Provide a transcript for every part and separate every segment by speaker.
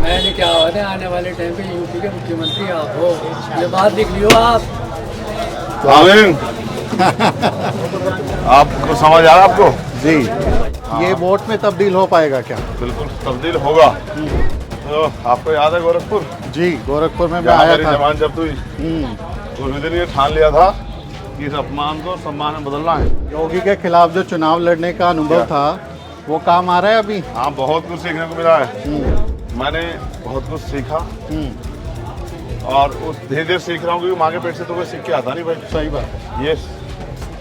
Speaker 1: मैंने क्या हो रहा है आने वाले टाइम पे यूपी के मुख्यमंत्री आप हो, ये बात लिख लियो आप।
Speaker 2: आमीन। आपको समझ आ रहा है आपको?
Speaker 3: जी। ये वोट में तब्दील हो पाएगा क्या?
Speaker 2: बिल्कुल तब्दील होगा। तो आपको याद है गोरखपुर?
Speaker 3: जी, गोरखपुर में मैं
Speaker 2: जहाँ
Speaker 3: आया
Speaker 2: मेरी
Speaker 3: था।
Speaker 2: जबान जब्त हुई तो उस दिन ये ठान लिया था कि इस अपमान को सम्मान में बदलना है।
Speaker 3: योगी के खिलाफ जो चुनाव लड़ने का अनुभव था वो काम आ रहा है अभी?
Speaker 2: हाँ, बहुत कुछ सीखने को मिला है। मैंने बहुत कुछ सीखा और उस धीरे धीरे सीख रहा हूँ क्योंकि माँ के पेट से तो कोई सीख के आता नहीं भाई।
Speaker 3: सही बात।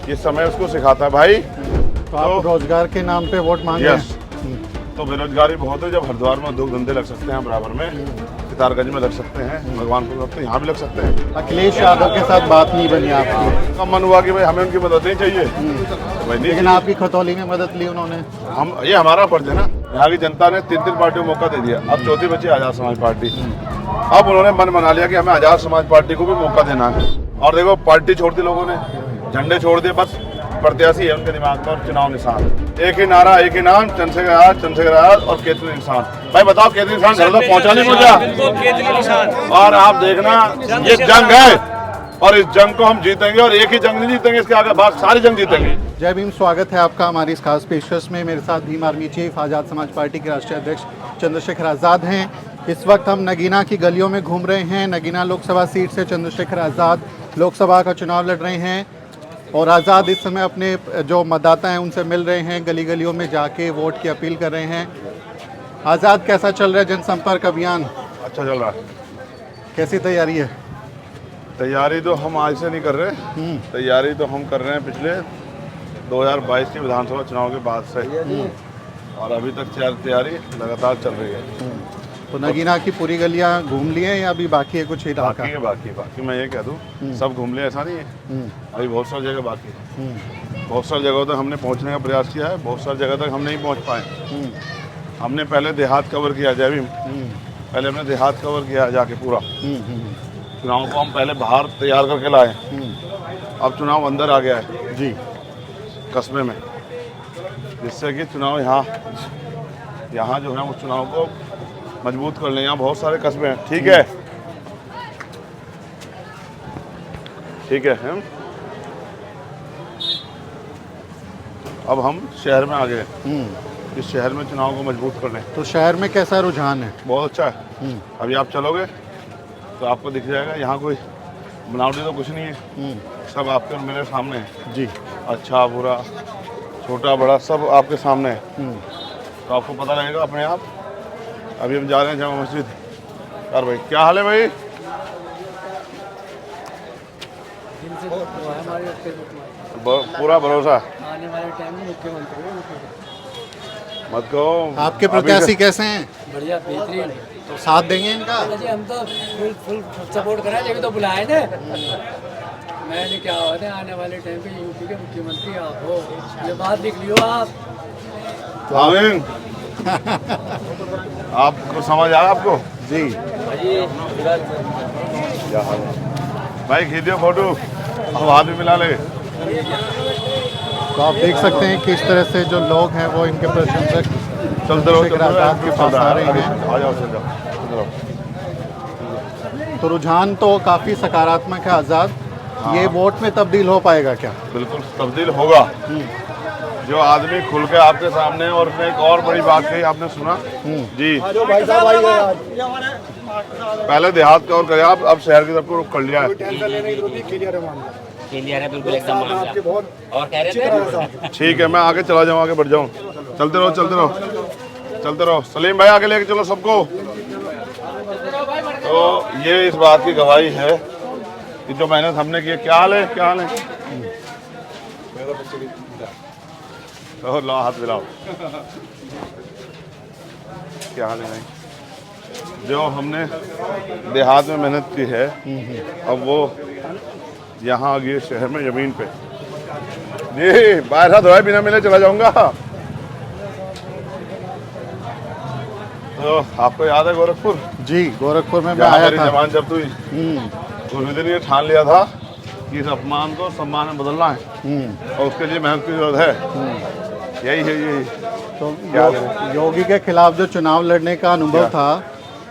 Speaker 2: ये समय उसको सिखाता है भाई।
Speaker 3: तो आप रोजगार के नाम पे वोट मांग रहे
Speaker 2: यस।
Speaker 3: हैं?
Speaker 2: तो बेरोजगारी बहुत है। जब हरिद्वार में उद्योग धंधे लग सकते हैं बराबर में, सितारगंज में लग सकते हैं, भगवानपुर में यहाँ भी लग सकते हैं।
Speaker 3: अखिलेश यादव के साथ बात नहीं बनी आपकी?
Speaker 2: का मन हुआ कि भाई हमें उनकी मदद नहीं चाहिए, भाई नहीं
Speaker 3: लेकिन आपकी खतौली में मदद ली उन्होंने।
Speaker 2: ये हमारा फर्ज है ना। यहाँ की जनता ने 3 पार्टियों को मौका दे दिया, अब चौथी बची आजाद समाज पार्टी। अब उन्होंने मन बना लिया कि हमें आजाद समाज पार्टी को भी मौका देना है। और देखो पार्टी छोड़ दी लोगों ने, झंडे छोड़ दिए, बस प्रत्याशी है उनके दिमाग में और चुनाव निशान। एक ही नारा, एक ही नाम, चंद्रशेखर आजाद और केतली निशान। भाई बताओ केतली निशान घर तक पहुंचा नहीं पहुंचा? और आप देखना ये जंग है और इस जंग को हम जीतेंगे और एक ही जंग नहीं जीतेंगे, इसके आगे बाद सारी जंग जीतेंगे।
Speaker 3: जय भीम, स्वागत है आपका हमारी इस खास पेशकश में। मेरे साथ भीम आर्मी चीफ आज़ाद समाज पार्टी के राष्ट्रीय अध्यक्ष चंद्रशेखर आज़ाद हैं। इस वक्त हम नगीना की गलियों में घूम रहे हैं। नगीना लोकसभा सीट से चंद्रशेखर आज़ाद लोकसभा का चुनाव लड़ रहे हैं और आज़ाद इस समय अपने जो मतदाता हैं उनसे मिल रहे हैं, गली गलियों में जाके वोट की अपील कर रहे हैं। आज़ाद, कैसा चल रहा है जनसंपर्क अभियान?
Speaker 2: अच्छा चल रहा है।
Speaker 3: कैसी तैयारी है?
Speaker 2: तैयारी तो हम आज से नहीं कर रहे, तैयारी तो हम कर रहे हैं पिछले 2022 के विधानसभा चुनाव के बाद से, और अभी तक तैयारी लगातार चल रही है।
Speaker 3: तो नगीना की पूरी गलियां घूम लिए हैं या अभी बाकी है कुछ इलाका?
Speaker 2: बाकी मैं ये कह दूं सब घूम लिए ऐसा नहीं है, अभी बहुत सारी जगह बाकी है। बहुत सारी जगहों तक हमने पहुंचने का प्रयास किया है, बहुत सारी जगह तक हम नहीं पहुंच पाए। हमने पहले देहात कवर किया, जय भीम, पहले हमने देहात कवर किया जाके पूरा। चुनाव को हम पहले बाहर तैयार करके लाए, अब चुनाव अंदर आ गया है
Speaker 3: जी,
Speaker 2: कस्बे में, जिससे कि चुनाव यहाँ जो है उस चुनाव को मजबूत कर लें। यहाँ बहुत सारे कस्बे हैं। ठीक है, ठीक है। अब हम शहर में आ गए, इस शहर में चुनाव को मजबूत कर लें।
Speaker 3: तो शहर में कैसा रुझान है?
Speaker 2: बहुत अच्छा है। अभी आप चलोगे तो आपको दिख जाएगा, यहाँ कोई बनावटी तो कुछ नहीं है, सब आपके और मेरे सामने है
Speaker 3: जी।
Speaker 2: अच्छा बुरा छोटा बड़ा सब आपके सामने है, तो आपको पता लगेगा अपने आप। अभी हम जा रहे हैं जामा मस्जिद। यार भाई क्या हाल है भाई? पूरा भरोसा
Speaker 1: आने वाले टाइम में मुख्यमंत्री हो,
Speaker 2: मत कहो।
Speaker 3: आपके प्रत्याशी कैसे हैं?
Speaker 1: बढ़िया बेहतरीन।
Speaker 3: तो साथ देंगे इनका?
Speaker 1: जी हम तो फुल सपोर्ट करें, लेकिन तो बुलाए थे। मैंने क्या हो रहा है आने वाले टाइम पे यूपी के मुख्यमंत्री आप हो, ये बात लिख लियो आप।
Speaker 2: आमीन। आपको समझ आ रहा है आपको?
Speaker 3: जी।
Speaker 2: क्या हाल है भाई? खींचिए फोटो, अब हाथ भी मिला ले।
Speaker 3: तो आप देख सकते हैं किस तरह से जो लोग हैं वो इनके प्रशंसक
Speaker 2: चलते रहो
Speaker 3: चंद्रशेखर आज़ाद के पास आ रहे हैं।
Speaker 2: आ जाओ, चल जाओ।
Speaker 3: तो रुझान तो काफ़ी सकारात्मक है आज़ाद। ये वोट में तब्दील हो पाएगा क्या?
Speaker 2: बिल्कुल तब्दील होगा। जो आदमी खुल के आपके सामने, और उसने एक और बड़ी बात कही, आपने सुना जी? पहले देहात का और करे, आप अब शहर की तरफ को रुख कर लिया है।
Speaker 4: क्लियर है बिल्कुल एकदम मामला। और कह रहे थे
Speaker 2: ठीक है, मैं आगे चला जाऊँ, आगे बढ़ जाऊँ। चलते रहो चलते रहो चलते रहो। सलीम भाई आगे लेके चलो सबको। तो ये इस बात की गवाही है कि जो मेहनत हमने की है। क्या हाल है? क्या हाल है? तो लो हाथ मिलाओ। क्या हाल है भाई? जो हमने देहात में मेहनत की है, अब वो यहाँ आ गई शहर में जमीन पे। जी बाहर हाथ धोए बिना मिले चला जाऊंगा। तो आपको याद है गोरखपुर?
Speaker 3: जी, गोरखपुर में मैं
Speaker 2: जहाँ
Speaker 3: आया
Speaker 2: मेरी
Speaker 3: था।
Speaker 2: जबान जब्त हुई तो उस दिन ये ठान लिया था कि इस अपमान को सम्मान में बदलना है, और उसके लिए मेहनत की जरूरत है। यही है, यही।
Speaker 3: तो योगी के खिलाफ जो चुनाव लड़ने का अनुभव था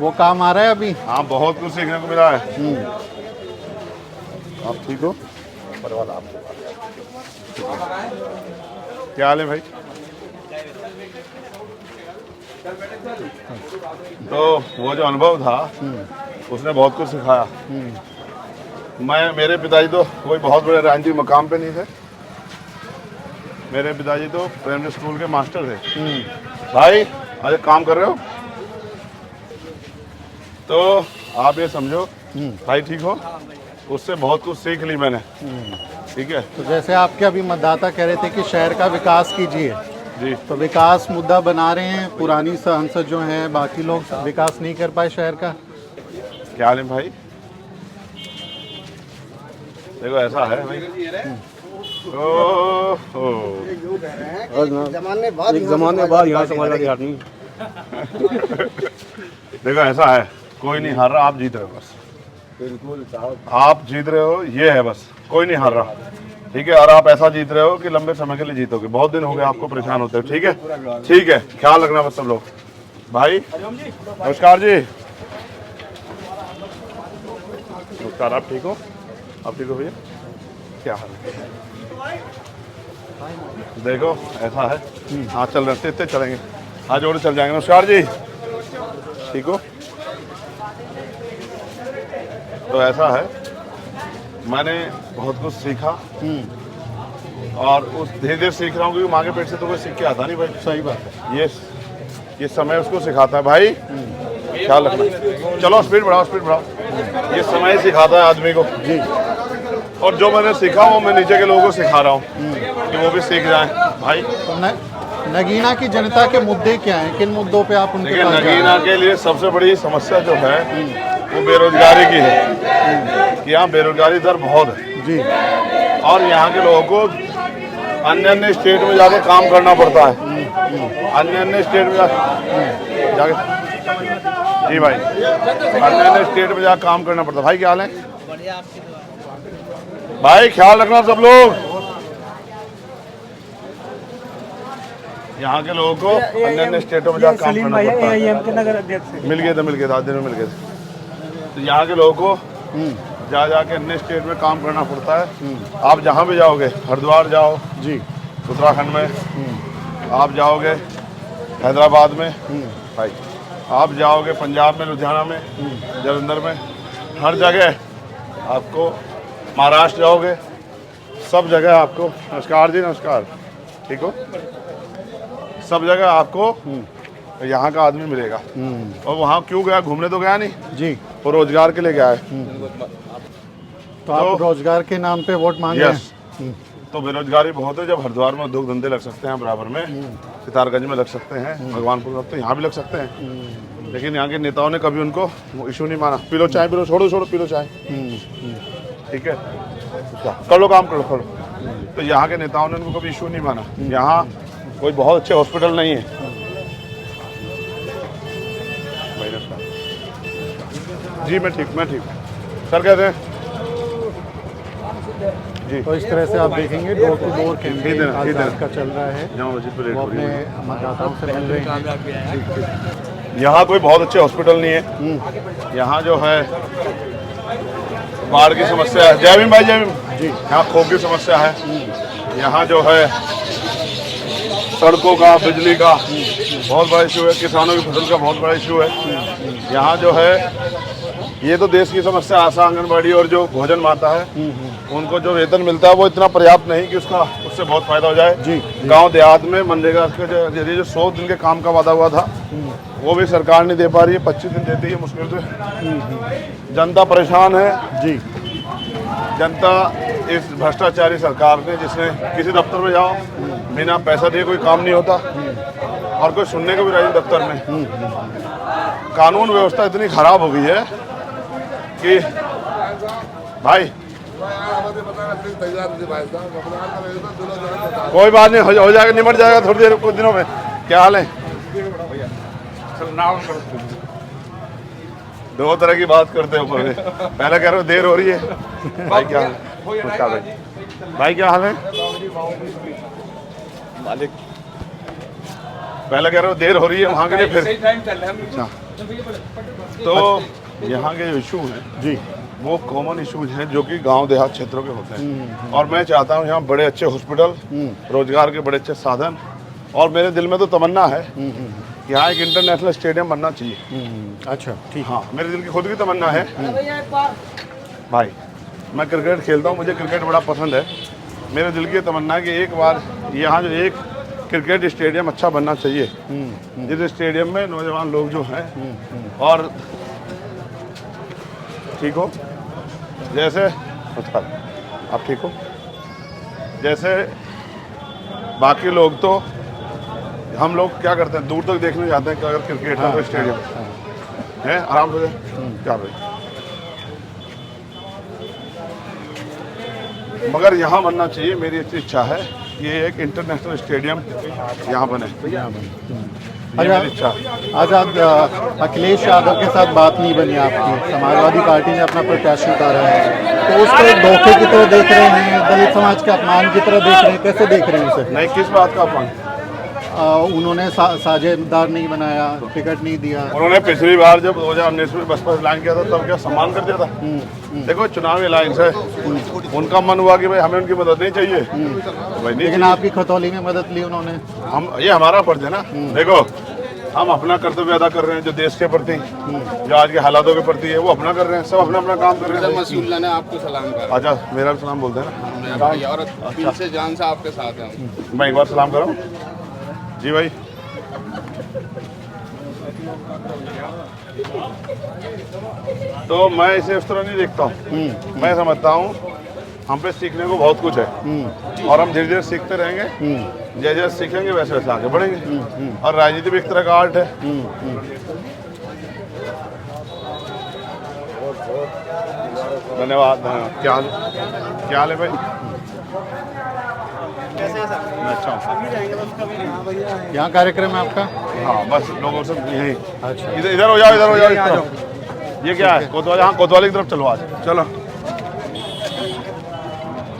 Speaker 3: वो काम आ रहा है अभी?
Speaker 2: हाँ, बहुत कुछ सीखने को मिला है। आप ठीक हो? क्या हाल है भाई? तो वो जो अनुभव था उसने बहुत कुछ सिखाया। मेरे पिताजी तो कोई बहुत बड़े राजनीतिक मकाम पे नहीं थे। मेरे पिताजी तो प्राइमरी स्कूल के मास्टर थे। भाई आज एक काम कर रहे हो तो आप ये समझो भाई ठीक हो, उससे बहुत कुछ सीख ली मैंने। ठीक है,
Speaker 3: तो जैसे आपके अभी मतदाता कह रहे थे कि शहर का विकास कीजिए
Speaker 2: जी।
Speaker 3: तो विकास मुद्दा बना रहे हैं, पुरानी सांसद जो हैं बाकी लोग विकास नहीं कर पाए शहर का।
Speaker 2: क्या हाल है भाई? देखो ऐसा है भाई,
Speaker 4: जमाने बाद यहाँ समाजवादी आदमी।
Speaker 2: देखो ऐसा है, कोई नहीं हार रहा, आप जीत रहे हो बस।
Speaker 4: बिल्कुल साहब,
Speaker 2: आप जीत रहे हो, ये है बस, कोई नहीं हार रहा। ठीक है, और आप ऐसा जीत रहे हो कि लंबे समय के लिए जीतोगे। बहुत दिन हो गए आपको परेशान होते हो। ठीक है, ठीक है, ख्याल रखना बस सब लोग। भाई नमस्कार जी। नमस्कार, आप ठीक हो? आप ठीक हो भैया? क्या हाल है? देखो ऐसा है, हाँ चल रहे हैं, चलेंगे, हाँ जोड़े चल जाएंगे। नमस्कार जी, ठीक हो? तो ऐसा है, मैंने बहुत कुछ सीखा और उस धीरे धीरे सीख रहा हूँ क्योंकि माँ के पेट से तो कोई सीख के आता नहीं भाई।
Speaker 3: सही बात है।
Speaker 2: ये समय उसको सिखाता है भाई, ख्याल रखना। चलो स्पीड बढ़ाओ, स्पीड बढ़ाओ। ये समय सिखाता है आदमी को जी। और जो मैंने सीखा वो मैं नीचे के लोगों को सिखा रहा हूँ कि वो भी सीख जाएं भाई।
Speaker 3: तो नगीना की जनता के मुद्दे क्या हैं? किन मुद्दों पे आप उनके पास जा रहे हैं?
Speaker 2: नगीना के लिए सबसे बड़ी समस्या जो है वो बेरोजगारी की है कि यहाँ बेरोजगारी दर बहुत है
Speaker 3: जी।
Speaker 2: और यहाँ के लोगों को अन्य स्टेट में जाके काम करना पड़ता है। अन्य स्टेट में जाके जी भाई, अन्य स्टेट में जाकर काम करना पड़ता है। भाई क्या हाल है? भाई ख्याल रखना सब लोग। यहाँ के लोगों को अन्य स्टेटों में जाकर काम करना पड़ता है। मिल गए थे 10 दिन में मिल गए थे। तो यहाँ के लोगों को जाके अन्य स्टेट में काम करना पड़ता है। आप जहाँ भी जाओगे, हरिद्वार जाओ जी, उत्तराखंड में आप जाओगे, हैदराबाद में भाई आप जाओगे, पंजाब में, लुधियाना में, जलंधर में, हर जगह आपको, महाराष्ट्र जाओगे, सब जगह आपको। नमस्कार जी, नमस्कार, ठीक हो? सब जगह आपको यहाँ का आदमी मिलेगा। और वहाँ क्यों गया? घूमने तो गया नहीं
Speaker 3: जी,
Speaker 2: वो रोजगार के लिए गया है।
Speaker 3: तो आप रोजगार के नाम पे वोट मांग रहे हैं?
Speaker 2: तो बेरोजगारी बहुत है। जब हरिद्वार में उद्योग धंधे लग सकते हैं बराबर में, सितारगंज में लग सकते हैं, भगवानपुर में, तो यहाँ भी लग सकते हैं। लेकिन यहाँ के नेताओं ने कभी उनको इशू नहीं माना। पी लो चाय, पी लो, छोड़ो पी लो चाय, ठीक है, कर लो काम, कर लो। तो यहाँ के नेताओं ने उनको कभी इशू नहीं माना। यहाँ कोई बहुत अच्छे हॉस्पिटल नहीं है। जी मैं ठीक सर, कैसे हैं जी?
Speaker 3: तो इस तरह से आप देखेंगे डोर टू डोर कैंपेन का चल रहा है, वो अपने मतदाताओं से मिल रहे हैं।
Speaker 2: यहाँ कोई बहुत अच्छे हॉस्पिटल नहीं है। यहाँ जो है बाढ़ की समस्या है। जय भीम भाई, जय भीम जी। यहाँ खोप की समस्या है। यहाँ जो है सड़कों का, बिजली का बहुत बड़ा इशू है। किसानों की फसल का बहुत बड़ा इशू है। यहाँ जो है ये तो देश की समस्या, आशा आंगनबाड़ी और जो भोजन माता है उनको जो वेतन मिलता है वो इतना पर्याप्त नहीं कि उससे बहुत फायदा हो जाए जी। गांव देहात में मनरेगा के जरिए जो 100 दिन के काम का वादा हुआ था वो भी सरकार नहीं दे पा रही है। 25 दिन देती है मुश्किल से। जनता परेशान है जी। जनता इस भ्रष्टाचारी सरकार ने, जिसने किसी दफ्तर में जाओ बिना पैसा दिए कोई काम नहीं होता और कोई सुनने को भी राजी दफ्तर में। कानून व्यवस्था इतनी खराब हो गई है कि भाई कोई बात नहीं, हो जाएगा, निमट जाएगा थोड़ी देर, कुछ दिनों में। क्या हाल है? दो तरह की बात करते हो। पहले कह रहे हो देर हो रही है। भाई क्या हाल है? भाई क्या हाल है? मालिक पहले कह रहे हो देर हो रही है वहाँ के लिए, फिर अच्छा तो यहाँ के जो इशू हैं
Speaker 3: जी
Speaker 2: वो कॉमन इशूज हैं जो कि गांव देहात क्षेत्रों के होते हैं। और मैं चाहता हूँ यहाँ बड़े अच्छे हॉस्पिटल, रोजगार के बड़े अच्छे साधन, और मेरे दिल में तो तमन्ना है कि यहाँ एक इंटरनेशनल स्टेडियम बनना चाहिए।
Speaker 3: अच्छा ठीक।
Speaker 2: हाँ, मेरे दिल की खुद की तमन्ना है भाई। मैं क्रिकेट खेलता हूँ, मुझे क्रिकेट बड़ा पसंद है। मेरे दिल की तमन्ना है कि एक बार यहाँ जो एक क्रिकेट स्टेडियम अच्छा बनना चाहिए, जिस स्टेडियम में नौजवान लोग जो हैं और ठीक हो, जैसे आप ठीक हो, जैसे बाकी लोग तो हम लोग क्या करते हैं दूर तक देखने जाते हैं कि अगर क्रिकेट का कोई स्टेडियम है आराम से क्या भाई, मगर यहाँ बनना चाहिए। मेरी अच्छी इच्छा है कि एक इंटरनेशनल स्टेडियम यहाँ बने, ये मेरी इच्छा है।
Speaker 3: आज अखिलेश यादव के साथ बात नहीं बनी आपकी, समाजवादी पार्टी ने अपना प्रत्याशी उतारा है, तो उसको एक धोखे की तरह देख रहे हैं, दलित समाज के अपमान की तरह देख रहे हैं, कैसे देख रहे हैं उसे?
Speaker 2: नहीं, किस बात का अपमान?
Speaker 3: उन्होंने साझेदार नहीं बनाया, टिकट नहीं दिया।
Speaker 2: उन्होंने पिछली बार जब 2019 में बसपा से ऐलान किया था तब क्या सम्मान कर दिया था? देखो चुनावी अलायंस है, उनका मन हुआ कि भाई हमें उनकी मदद नहीं चाहिए, भाई नहीं।
Speaker 3: लेकिन आपकी खतौली में मदद ली उन्होंने।
Speaker 2: हम, ये हमारा फर्ज है ना। देखो हम अपना कर्तव्य अदा कर रहे हैं, जो देश के प्रति, जो आज के हालातों के प्रति है, वो अपना कर रहे हैं, सब अपना अपना काम कर रहे हैं।
Speaker 5: मसूल्ला ने आपको सलाम करा।
Speaker 2: अच्छा, मेरा भी सलाम बोलते हैं ना,
Speaker 5: और दिल से जान से आपके साथ हैं।
Speaker 2: मैं एक बार सलाम कर रहा हूँ जी भाई। तो मैं इसे उस तरह नहीं देखता हूँ, मैं समझता हूँ हम पे सीखने को बहुत कुछ है, और हम धीरे धीरे सीखते रहेंगे, जैसे जैसे सीखेंगे वैसे वैसे आगे बढ़ेंगे। और राजनीति भी एक तरह का आर्ट है। धन्यवाद। क्या हाल है भाई? मैं अच्छा हूँ।
Speaker 3: यहाँ कार्यक्रम है आपका?
Speaker 2: हाँ, बस लोगों से यही।
Speaker 3: अच्छा,
Speaker 2: इधर इधर हो जाओ, इधर हो जाओ, इस तरफ। ये क्या है? कोतवाली। हाँ, कोतवाली की तरफ चलो आज। चलो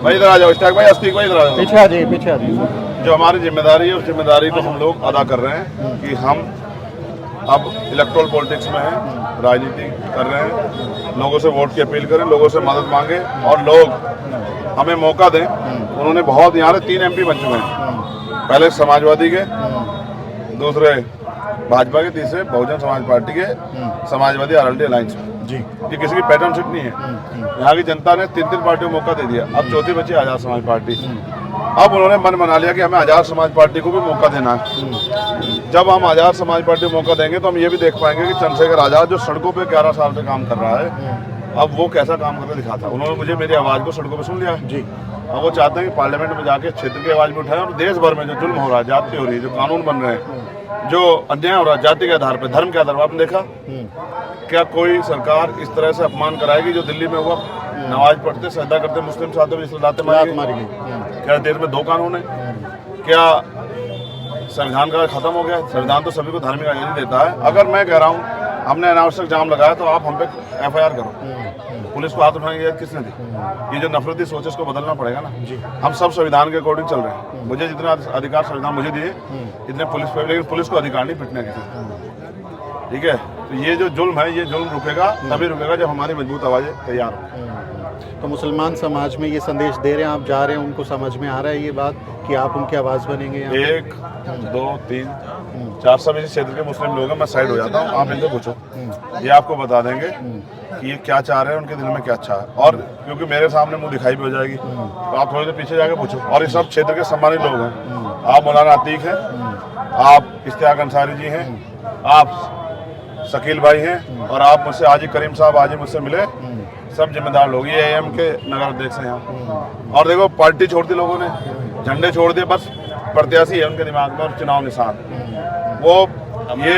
Speaker 2: भाई इधर आ जाओ, स्टैक भाई, अस्तिक भाई इधर आ जाओ।
Speaker 3: पीछे आ जाइए, पीछे आ जाइए।
Speaker 2: जो हमारी जिम्मेदारी है उस जिम्मेदारी को हम लोग अदा कर रहे हैं कि हम अब इलेक्ट्रल पॉलिटिक्स में हैं, राजनीति कर रहे हैं, लोगों से वोट की अपील करें, लोगों से मदद मांगे और लोग हमें मौका दें। उन्होंने बहुत, यहाँ 3 MP बन चुके हैं, पहले समाजवादी के, दूसरे भाजपा के, तीसरे बहुजन समाज पार्टी के, समाजवादी आरएलडी अलायंस जी। ये किसी की पैटर्नशिप नहीं है। यहाँ की जनता ने 3 पार्टियों को मौका दे दिया, अब चौथी बची आजाद समाज पार्टी। अब उन्होंने मन बना लिया कि हमें आजाद समाज पार्टी को भी मौका देना है। जब हम आजाद समाज पार्टी को मौका देंगे तो हम ये भी देख पाएंगे कि चंद्रशेखर आजाद जो सड़कों पे 11 साल से काम कर रहा है, अब वो कैसा काम करके दिखाता। उन्होंने मुझे, मेरी आवाज़ को सड़कों पे सुन लिया है जी। अब वो चाहते हैं कि पार्लियामेंट में जाके क्षेत्र की आवाज़ भी उठाएं, और देश भर में जो जुल्म हो रहा है, जाति हो रही है, जो कानून बन रहे हैं, जो अन्याय हो रहा है जाति के आधार पर, धर्म के आधार पर, आपने देखा क्या कोई सरकार इस तरह से अपमान कराएगी जो दिल्ली में हुआ? नमाज पढ़ते, सजदा करते मुस्लिम साथियों में लाते मारी गई। क्या देश में 2 कानून है? क्या संविधान का खत्म हो गया? संविधान तो सभी को धार्मिक आज़ादी देता है। अगर मैं कह रहा हूँ हमने अनावश्यक जाम लगाया तो आप हम पे FIR करो, पुलिस को हाथ उठाने की इजाज़त किसने दी? ये जो नफरती सोच है इसको बदलना पड़ेगा ना जी। हम सब संविधान के अकॉर्डिंग चल रहे हैं। मुझे जितना अधिकार संविधान मुझे दिए, इतने पुलिस पे, लेकिन पुलिस को अधिकार नहीं पिटने के, ठीक है? तो ये जो जुल्म है, ये जुल्म रुकेगा तभी रुकेगा जब हमारी मजबूत आवाज़ें तैयार हो।
Speaker 3: तो मुसलमान समाज में ये संदेश दे रहे हैं, आप जा रहे हैं, उनको समझ में आ रहा है ये बात कि आप उनकी आवाज़ बनेंगे?
Speaker 2: 1 2 3 4 सब इसी क्षेत्र के मुस्लिम लोग हैं, मैं साइड हो जाता हूँ, आप इनसे पूछो, ये आपको बता देंगे कि ये क्या चाह रहे हैं, उनके दिल में क्या अच्छा है। और क्योंकि मेरे सामने मुंह दिखाई भी हो जाएगी तो आप थोड़ी देर पीछे जाके पूछो। और ये सब क्षेत्र के सम्मानित लोग हैं। आप मौलाना अतीक हैं, आप इश्तियाक अंसारी जी हैं, आप शकील भाई हैं, और आप मुझसे आज ही करीम साहब आज ही मुझसे मिले, सब जिम्मेदार लोग। ये AM के नगर अध्यक्ष हैं यहाँ। और देखो पार्टी छोड़ दी लोगों ने, झंडे छोड़ दिए, बस प्रत्याशी है उनके दिमाग में और चुनाव निशान। वो ये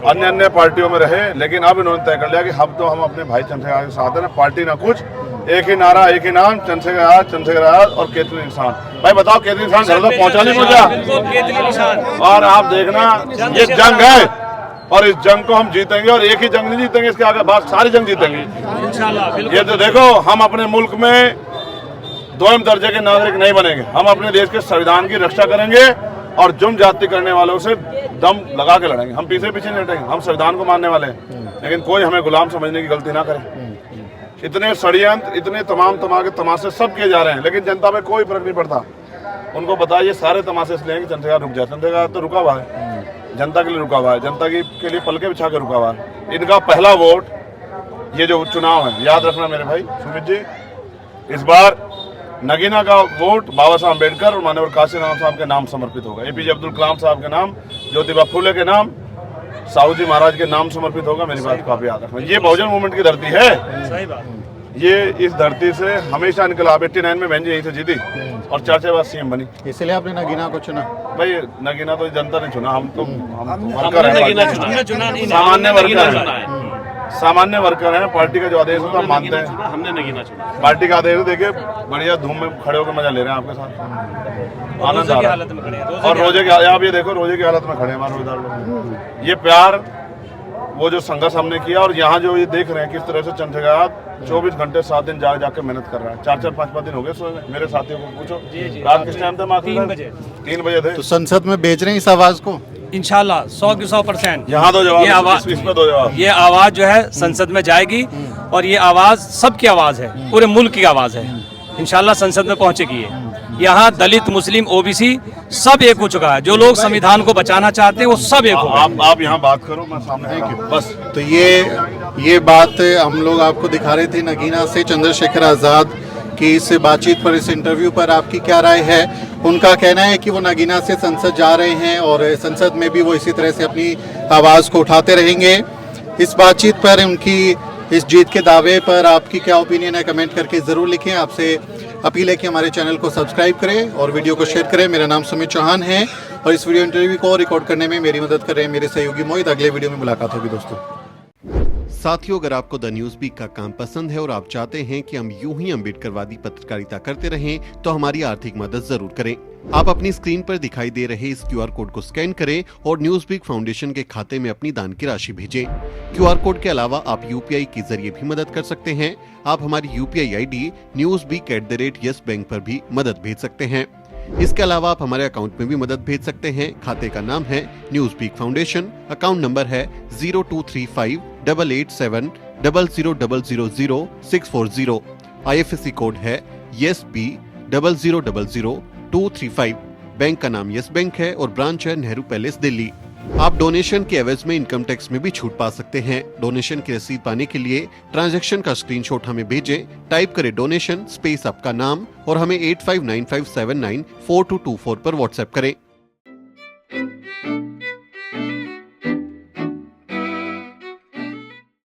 Speaker 2: अन्य पार्टियों में रहे, लेकिन अब इन्होंने तय कर लिया कि हम अपने भाई चंद्रशेखर के साथ हैं, ना पार्टी ना कुछ, एक ही नारा, एक ही नाम, चंद्रशेखर आजाद और केतली निशान। भाई बताओ केतली निशान घर तक पहुँचा नहीं पहुँचा? और आप देखना ये जंग है, और इस जंग को हम जीतेंगे, और एक ही जंग नहीं जीतेंगे, इसके आगे बात सारी जंग जीतेंगे। ये तो देखो, हम अपने मुल्क में 2म दर्जे के नागरिक नहीं बनेंगे, हम अपने देश के संविधान की रक्षा करेंगे, और जुर्म जाति करने वालों से दम लगा के लड़ेंगे। हम पीछे पीछे नहीं हटेंगे। हम संविधान को मानने वाले हैं, लेकिन कोई हमें गुलाम समझने की गलती ना करे। इतने षड्यंत्र, इतने तमाम के तमाशे सब किए जा रहे हैं, लेकिन जनता में कोई फर्क नहीं पड़ता। उनको पता है ये सारे तमाशे इसलिए हैं कि चंद्रशेखर रुक जाए। चंद्रशेखर तो रुका हुआ है, जनता के लिए रुका हुआ है, जनता के लिए पलके बिछा के रुका हुआ है। इनका पहला वोट ये जो चुनाव है, याद रखना मेरे भाई सुमित जी, इस बार नगीना का वोट बाबा साहब अम्बेडकर और माननीय काशीराम साहब के नाम समर्पित होगा। एपीजे अब्दुल कलाम साहब के नाम, ज्योतिबा फूले के नाम, साहू जी महाराज के नाम समर्पित होगा। मेरी बात को आप याद रखना। ये बहुजन मूवमेंट की धरती है।
Speaker 4: सही बात।
Speaker 2: ये इस धरती से हमेशा इनकलाब 89 में बहन जी यहीं से जीती और 4 बार सीएम बनी।
Speaker 3: इसलिए आपने नगीना को चुना?
Speaker 2: भाई नगीना तो जनता ने चुना, हम वर्कर हैं, सामान्य वर्कर हैं, सामान्य वर्कर हैं। पार्टी का जो आदेश होता है मानते हैं।
Speaker 5: हमने नगीना चुना।
Speaker 2: पार्टी का आदेश देखिए, बढ़िया धूम में खड़े होकर मजा ले रहे हैं आपके साथ, आनंद आ रहा है। और रोजे की, आप ये देखो रोजे की हालत में खड़े हैं हमारे रोजेदार लोग। ये प्यार, वो जो संघर्ष हमने किया, और यहाँ जो ये देख रहे हैं किस तरह से चंद्रशेखर 24 घंटे 7 दिन जाके मेहनत कर रहा है। 4-4, 5-5 दिन हो गए सोए में। मेरे साथियों को पूछो रात किस टाइम था? 3 बजे थे।
Speaker 3: तो संसद में भेज रहे हैं इस आवाज को?
Speaker 6: इंशाल्लाह 100%
Speaker 2: यहाँ दो जवाब,
Speaker 6: ये आवाज,
Speaker 2: इस पे दो जवाब।
Speaker 6: ये आवाज जो है संसद में जाएगी और ये आवाज सबकी आवाज है, पूरे मुल्क की आवाज है। इंशाल्लाह संसद में पहुंचेगी ये। यहाँ दलित, मुस्लिम, ओबीसी सब एक हो चुका है। जो लोग संविधान को बचाना चाहते हैं वो सब एक हो गए।
Speaker 2: आप यहाँ बात करो, मैं सामने बस।
Speaker 3: तो ये बात हम लोग आपको दिखा रहे थे नगीना से चंद्रशेखर आज़ाद की इस बातचीत पर, इस इंटरव्यू पर आपकी क्या राय है? उनका कहना है कि वो नगीना से संसद जा रहे हैं और संसद में भी वो इसी तरह से अपनी आवाज़ को उठाते रहेंगे। इस बातचीत पर, उनकी इस जीत के दावे पर आपकी क्या ओपिनियन है, कमेंट करके ज़रूर लिखें। आपसे अपील है कि हमारे चैनल को सब्सक्राइब करें और वीडियो को शेयर करें। मेरा नाम सुमित चौहान है और इस वीडियो इंटरव्यू को रिकॉर्ड करने में मेरी मदद कर रहे हैं मेरे सहयोगी मोहित। अगले वीडियो में मुलाकात होगी दोस्तों। साथियों, अगर आपको द न्यूज़ वीक का काम पसंद है और आप चाहते हैं कि हम यूं ही अम्बेडकरवादी पत्रकारिता करते रहें, तो हमारी आर्थिक मदद जरूर करें। आप अपनी स्क्रीन पर दिखाई दे रहे इस QR कोड को स्कैन करें और न्यूज़ वीक फाउंडेशन के खाते में अपनी दान की राशि भेजें। QR कोड के अलावा आप UPI के जरिए भी मदद कर सकते हैं। आप हमारी UPI ID newsweek@yes bank पर भी मदद भेज सकते हैं। इसके अलावा आप हमारे अकाउंट में भी मदद भेज सकते हैं। खाते का नाम है Newsweek foundation, account number है 02358800000640। IFSC कोड है YSB000235। बैंक का नाम यस बैंक है और ब्रांच है नेहरू पैलेस, दिल्ली। आप डोनेशन के एवज में इनकम टैक्स में भी छूट पा सकते हैं। डोनेशन की रसीद पाने के लिए ट्रांजैक्शन का स्क्रीनशॉट हमें भेजें। टाइप करें डोनेशन स्पेस आपका नाम और हमें 8595794224 पर व्हाट्सएप करें।